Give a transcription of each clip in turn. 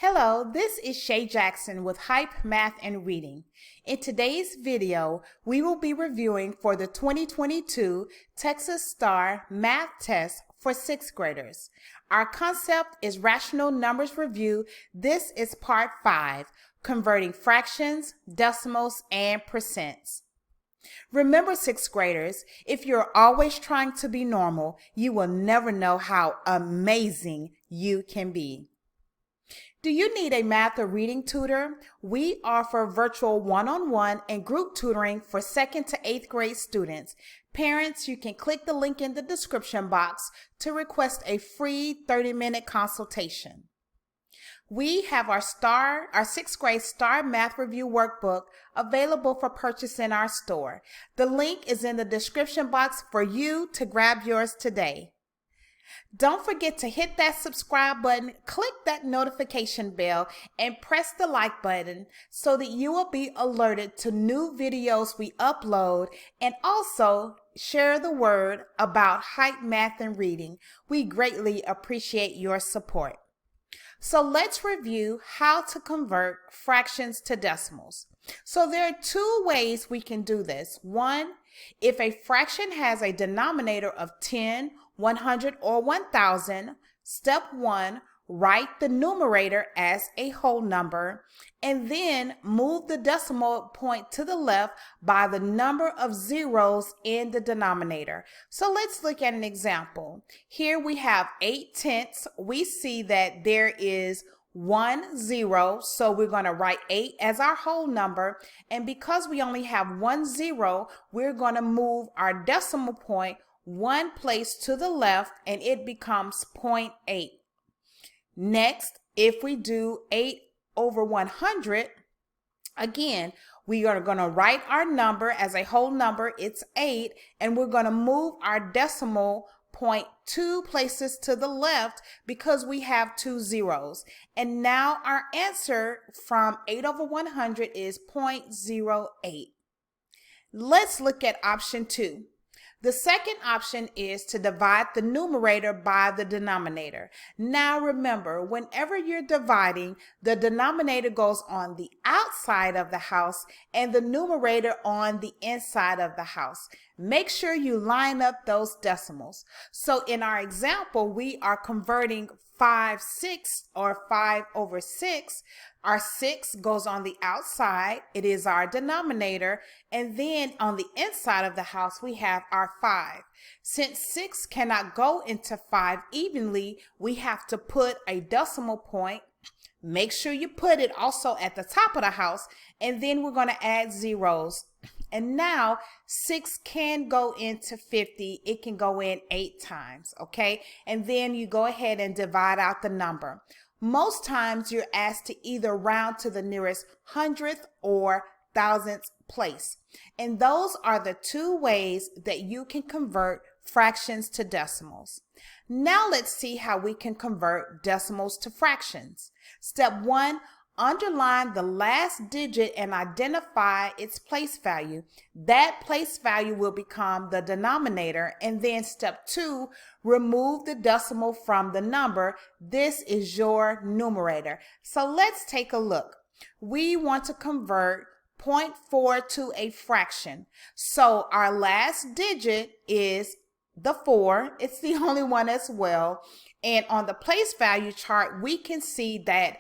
Hello, this is Shay Jackson with Hype Math and Reading. In today's video, we will be reviewing for the 2022 Texas STAAR Math Test for 6th graders. Our concept is Rational Numbers Review. This is Part 5, Converting Fractions, Decimals, and Percents. Remember, 6th graders, if you're always trying to be normal, you will never know how amazing you can be. Do you need a math or reading tutor? We offer virtual one-on-one and group tutoring for 2nd to 8th grade students. Parents, you can click the link in the description box to request a free 30-minute consultation. We have our 6th grade STAAR Math Review Workbook available for purchase in our store. The link is in the description box for you to grab yours today. Don't forget to hit that subscribe button, click that notification bell, and press the like button so that you will be alerted to new videos we upload, and also share the word about Hype Math and Reading. We greatly appreciate your support. So let's review how to convert fractions to decimals. So there are two ways we can do this. One, if a fraction has a denominator of 10, 100, or 1000, step 1, write the numerator as a whole number, and then move the decimal point to the left by the number of zeros in the denominator. So let's look at an example. Here we have 8/10. We see that there is 1 0, so we're going to write 8 as our whole number, and because we only have 1 0, we're going to move our decimal point one place to the left, and it becomes 0.8. Next, if we do 8 over 100, again, we are going to write our number as a whole number, it's 8, and we're going to move our decimal point 2 places to the left because we have 2 zeros. And now our answer from 8 over 100 is 0.08. Let's look at option 2. The second option is to divide the numerator by the denominator. Now remember, whenever you're dividing, the denominator goes on the outside of the house and the numerator on the inside of the house. Make sure you line up those decimals. So in our example, we are converting 5/6 or 5 over 6. Our 6 goes on the outside, it is our denominator, and then on the inside of the house we have our 5. Since 6 cannot go into 5 evenly, we have to put a decimal point. Make sure you put it also at the top of the house, and then we're going to add zeros. And now 6 can go into 50. It can go in 8 times, okay? And then you go ahead and divide out the number. Most times you're asked to either round to the nearest hundredth or thousandth place. And those are the two ways that you can convert fractions to decimals. Now let's see how we can convert decimals to fractions. Step 1, underline the last digit and identify its place value. That place value will become the denominator. And then step 2, remove the decimal from the number. This is your numerator. So let's take a look. We want to convert 0.4 to a fraction. So our last digit is the 4. It's the only one as well. And on the place value chart, we can see that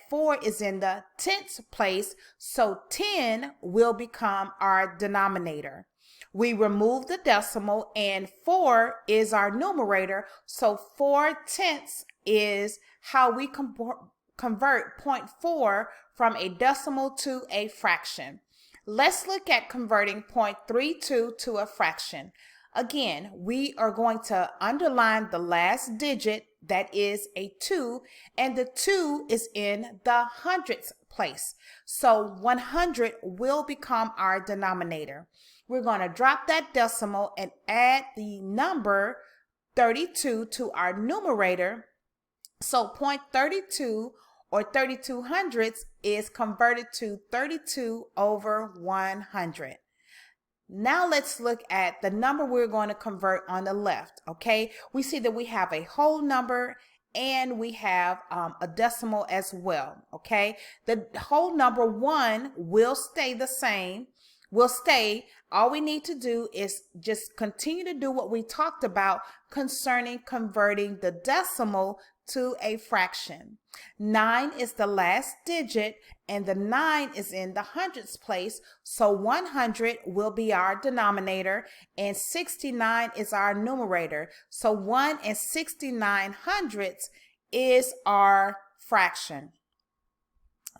4 is in the 10th place, so 10 will become our denominator. We remove the decimal, and 4 is our numerator, so 4/10 is how we convert 0.4 from a decimal to a fraction. Let's look at converting 0.32 to a fraction. Again, we are going to underline the last digit, that is a 2, and the 2 is in the hundredths place. So 100 will become our denominator. We're going to drop that decimal and add the number 32 to our numerator. So 0.32 or 32 hundredths is converted to 32 over 100. Now let's look at the number we're going to convert on the left, okay? We see that we have a whole number and we have a decimal as well, okay? The whole number 1 will stay the same, all we need to do is just continue to do what we talked about concerning converting the decimal to a fraction. 9 is the last digit, and the 9 is in the hundreds place, so 100 will be our denominator, and 69 is our numerator. So 1 and 69 hundredths is our fraction.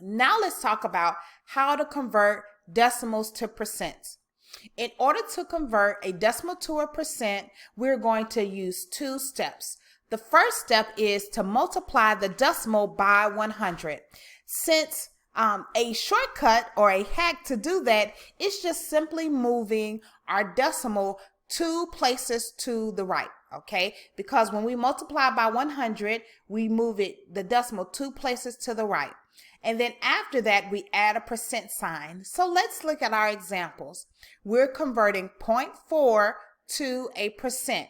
Now let's talk about how to convert decimals to percents. In order to convert a decimal to a percent, we're going to use 2 steps. The first step is to multiply the decimal by 100. Since a shortcut or a hack to do that is just simply moving our decimal 2 places to the right, okay? Because when we multiply by 100, we move the decimal 2 places to the right. And then after that, we add a percent sign. So let's look at our examples. We're converting 0.4 to a percent.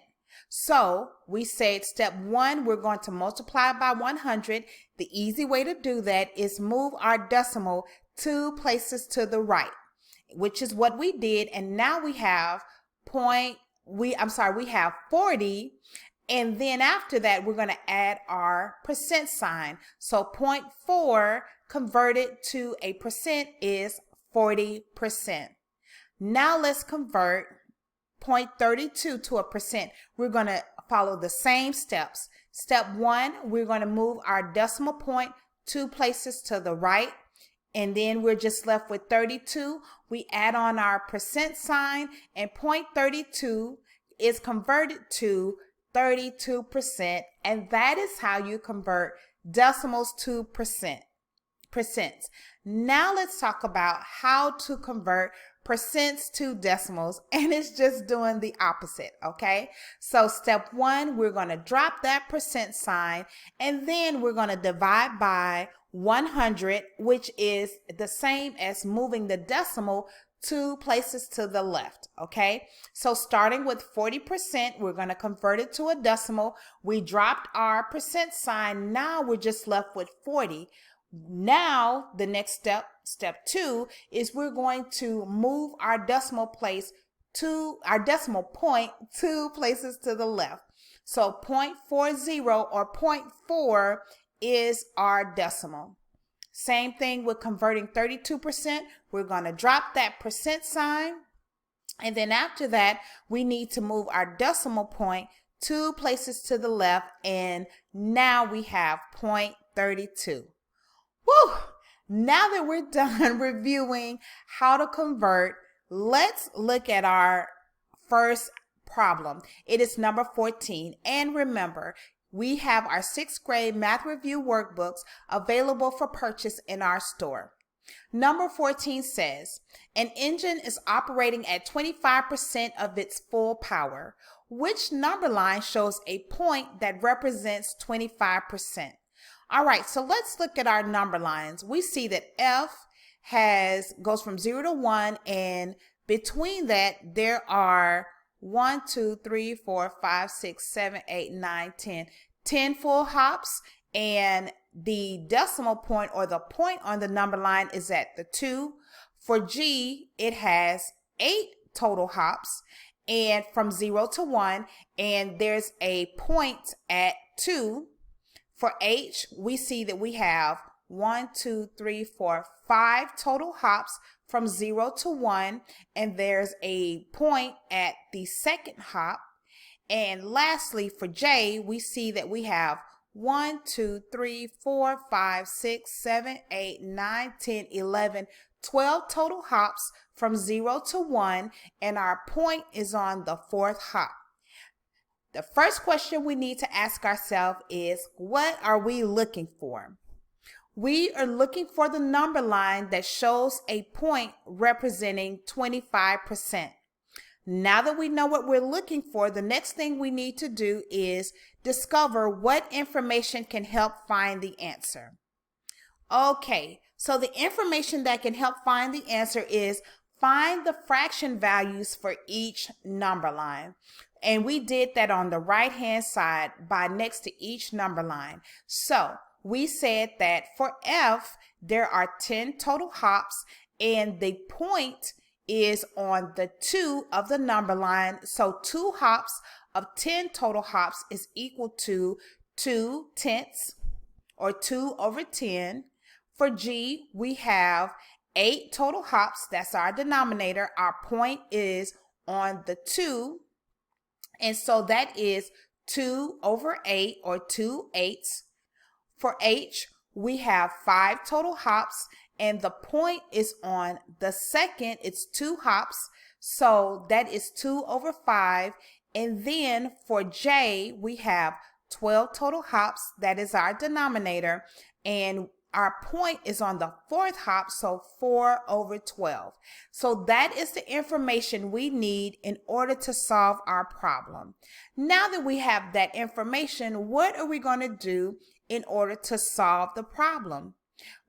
So we said step 1, we're going to multiply by 100. The easy way to do that is move our decimal 2 places to the right, which is what we did. And now we have we have 40. And then after that, we're going to add our percent sign. So 0.4 converted to a percent is 40%. Now let's convert 0.32 to a percent. We're going to follow the same steps. Step 1, we're going to move our decimal point 2 places to the right. And then we're just left with 32. We add on our percent sign, and 0.32 is converted to 32%, and that is how you convert decimals to percents. Now let's talk about how to convert percents to decimals, and it's just doing the opposite, okay? So step 1, we're going to drop that percent sign, and then we're going to divide by 100, which is the same as moving the decimal 2 places to the left, okay? So starting with 40%, we're going to convert it to a decimal. We dropped our percent sign. Now we're just left with 40. Now the next step, step 2, is we're going to move our decimal point 2 places to the left. So 0.40 or 0.4 is our decimal. Same thing with converting 32%. We're going to drop that percent sign. And then after that, we need to move our decimal point 2 places to the left. And now we have 0.32. Woo! Now that we're done reviewing how to convert, let's look at our first problem. It is number 14. And remember, we have our 6th grade math review workbooks available for purchase in our store. Number 14 says, an engine is operating at 25% of its full power. Which number line shows a point that represents 25%? All right, so let's look at our number lines. We see that F goes from 0 to 1, and between that there are 1, 2, 3, 4, 5, 6, 7, 8, 9, 10 full hops, and the decimal point or the point on the number line is at the 2. For G, it has 8 total hops, and from 0 to 1, and there's a point at 2. For H, we see that we have 1, 2, 3, 4, 5 total hops from 0 to 1, and there's a point at the second hop. And lastly, for J, we see that we have 1, 2, 3, 4, 5, 6, 7, 8, 9, 10, 11, 12 total hops from 0 to 1, and our point is on the 4th hop. The first question we need to ask ourselves is, what are we looking for? We are looking for the number line that shows a point representing 25%. Now that we know what we're looking for, the next thing we need to do is discover what information can help find the answer. Okay, so the information that can help find the answer is find the fraction values for each number line. And we did that on the right-hand side by next to each number line. So we said that for F, there are 10 total hops, and the point is on the 2 of the number line. So 2 hops of 10 total hops is equal to 2/10 or 2 over 10. For G, we have 8 total hops. That's our denominator. Our point is on the 2. And so that is 2 over 8 or 2/8. For H, we have 5 total hops, and the point is on the second. It's 2 hops. So that is 2 over 5. And then for J, we have 12 total hops. That is our denominator. And our point is on the 4th hop, so 4 over 12. So that is the information we need in order to solve our problem. Now that we have that information, what are we going to do in order to solve the problem?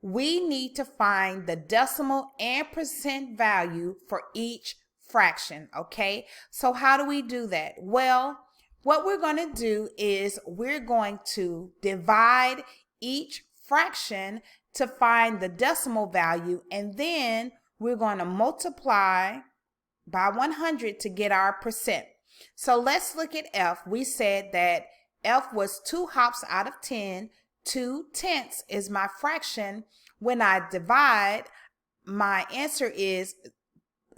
We need to find the decimal and percent value for each fraction, okay? So how do we do that? Well, what we're going to do is we're going to divide each fraction to find the decimal value, and then we're going to multiply by 100 to get our percent. So let's look at F. We said that F was 2 hops out of 10. 2/10 is my fraction. When I divide, my answer is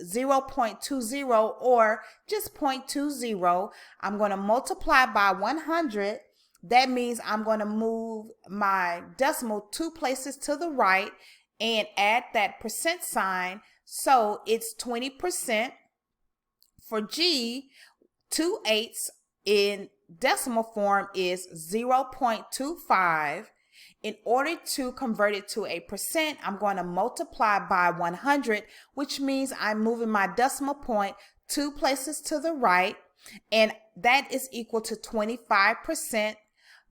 0.20 or just 0.20. I'm going to multiply by 100. That means I'm going to move my decimal 2 places to the right and add that percent sign. So it's 20%. For G, 2/8 in decimal form is 0.25. In order to convert it to a percent, I'm going to multiply by 100, which means I'm moving my decimal point 2 places to the right, and that is equal to 25%.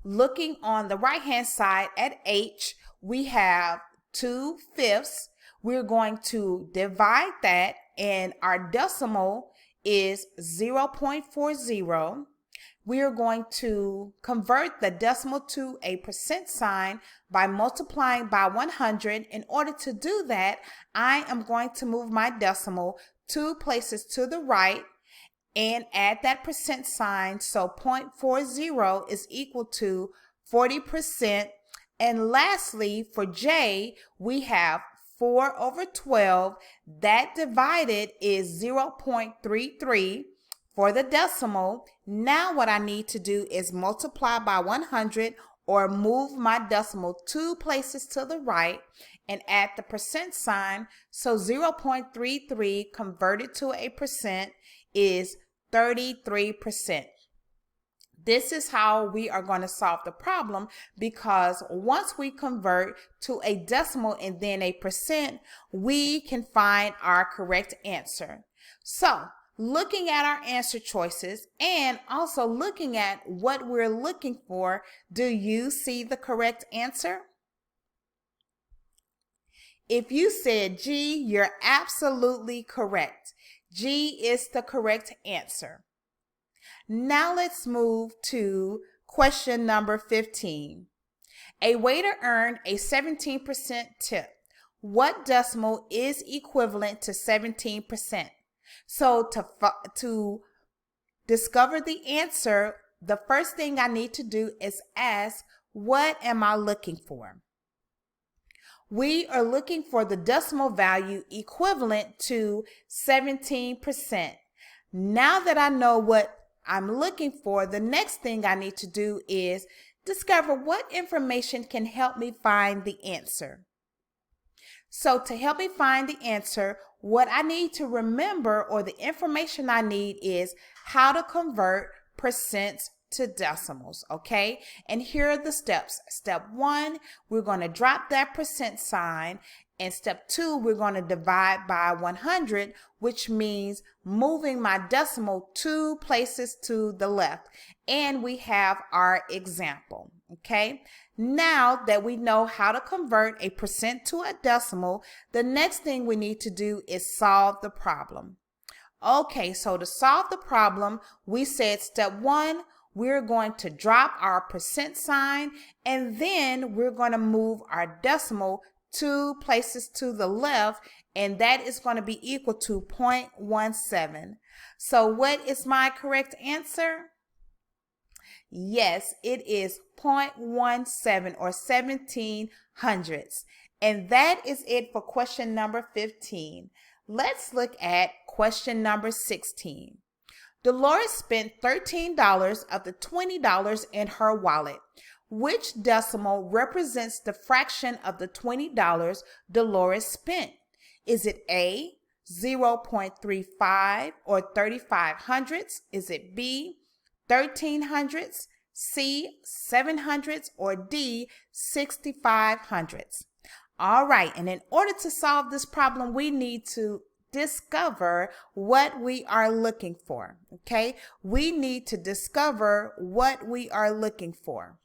Looking on the right-hand side at H, we have 2/5. We're going to divide that, and our decimal is 0.40. We are going to convert the decimal to a percent sign by multiplying by 100. In order to do that, I am going to move my decimal 2 places to the right and add that percent sign. So 0.40 is equal to 40%. And lastly, for J, we have 4 over 12. That divided is 0.33 for the decimal. Now what I need to do is multiply by 100 or move my decimal 2 places to the right and add the percent sign. So 0.33 converted to a percent is 33%. This is how we are going to solve the problem, because once we convert to a decimal and then a percent, we can find our correct answer. So looking at our answer choices and also looking at what we're looking for, do you see the correct answer? If you said G, you're absolutely correct. G is the correct answer. Now let's move to question number 15. A waiter earned a 17% tip. What decimal is equivalent to 17%? So to discover the answer, the first thing I need to do is ask, what am I looking for? We are looking for the decimal value equivalent to 17%. Now that I know what I'm looking for, the next thing I need to do is discover what information can help me find the answer. So to help me find the answer, what I need to remember, or the information I need, is how to convert percents to decimals, okay? And here are the steps. Step 1, we're going to drop that percent sign. And step 2, we're going to divide by 100, which means moving my decimal 2 places to the left. And we have our example, okay? Now that we know how to convert a percent to a decimal, the next thing we need to do is solve the problem. Okay, so to solve the problem, we said step 1, we're going to drop our percent sign, and then we're going to move our decimal 2 places to the left, and that is going to be equal to 0.17. So what is my correct answer? Yes, it is 0.17 or 17 hundredths. And that is it for question number 15. Let's look at question number 16. Dolores spent $13 of the $20 in her wallet. Which decimal represents the fraction of the $20 Dolores spent? Is it A, 0.35 or 35 hundredths? Is it B, 13 hundredths, C, 7 hundredths, or D, 65 hundredths? All right, and in order to solve this problem, we need to discover what we are looking for, okay? We need to discover what we are looking for.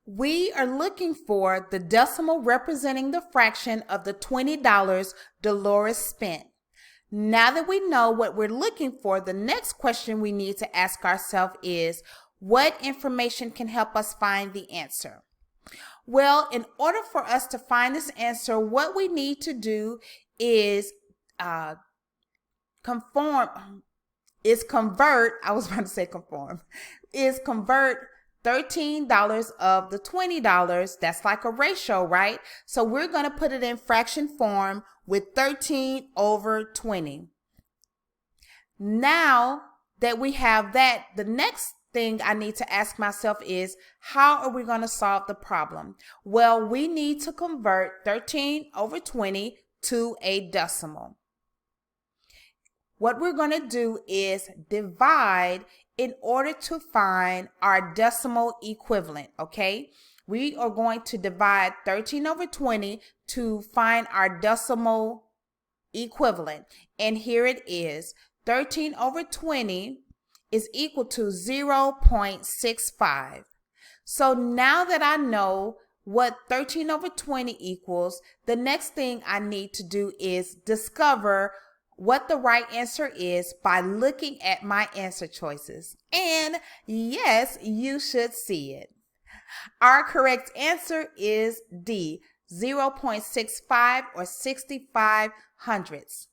We are looking for the decimal representing the fraction of the $20 Dolores spent. Now that we know what we're looking for, the next question we need to ask ourselves is, what information can help us find the answer? Well, in order for us to find this answer, what we need to do is convert $13 of the $20. That's like a ratio, right? So we're going to put it in fraction form with 13 over 20. Now that we have that, the next thing I need to ask myself is, how are we going to solve the problem? Well, we need to convert 13 over 20 to a decimal. What we're going to do is divide in order to find our decimal equivalent, okay? We are going to divide 13 over 20 to find our decimal equivalent. And here it is. 13 over 20 is equal to 0.65. So now that I know what 13 over 20 equals, the next thing I need to do is discover what the right answer is by looking at my answer choices. And yes, you should see it. Our correct answer is D, 0.65 or 65 hundredths.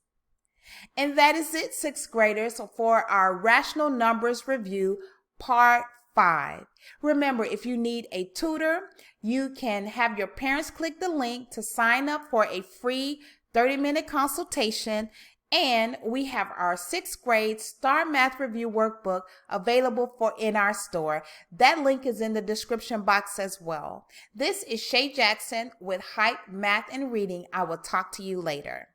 And that is it, 6th graders, for our Rational Numbers Review Part 5. Remember, if you need a tutor, you can have your parents click the link to sign up for a free 30-minute consultation. And we have our 6th grade STAAR Math Review Workbook available in our store. That link is in the description box as well. This is Shay Jackson with Hype Math and Reading. I will talk to you later.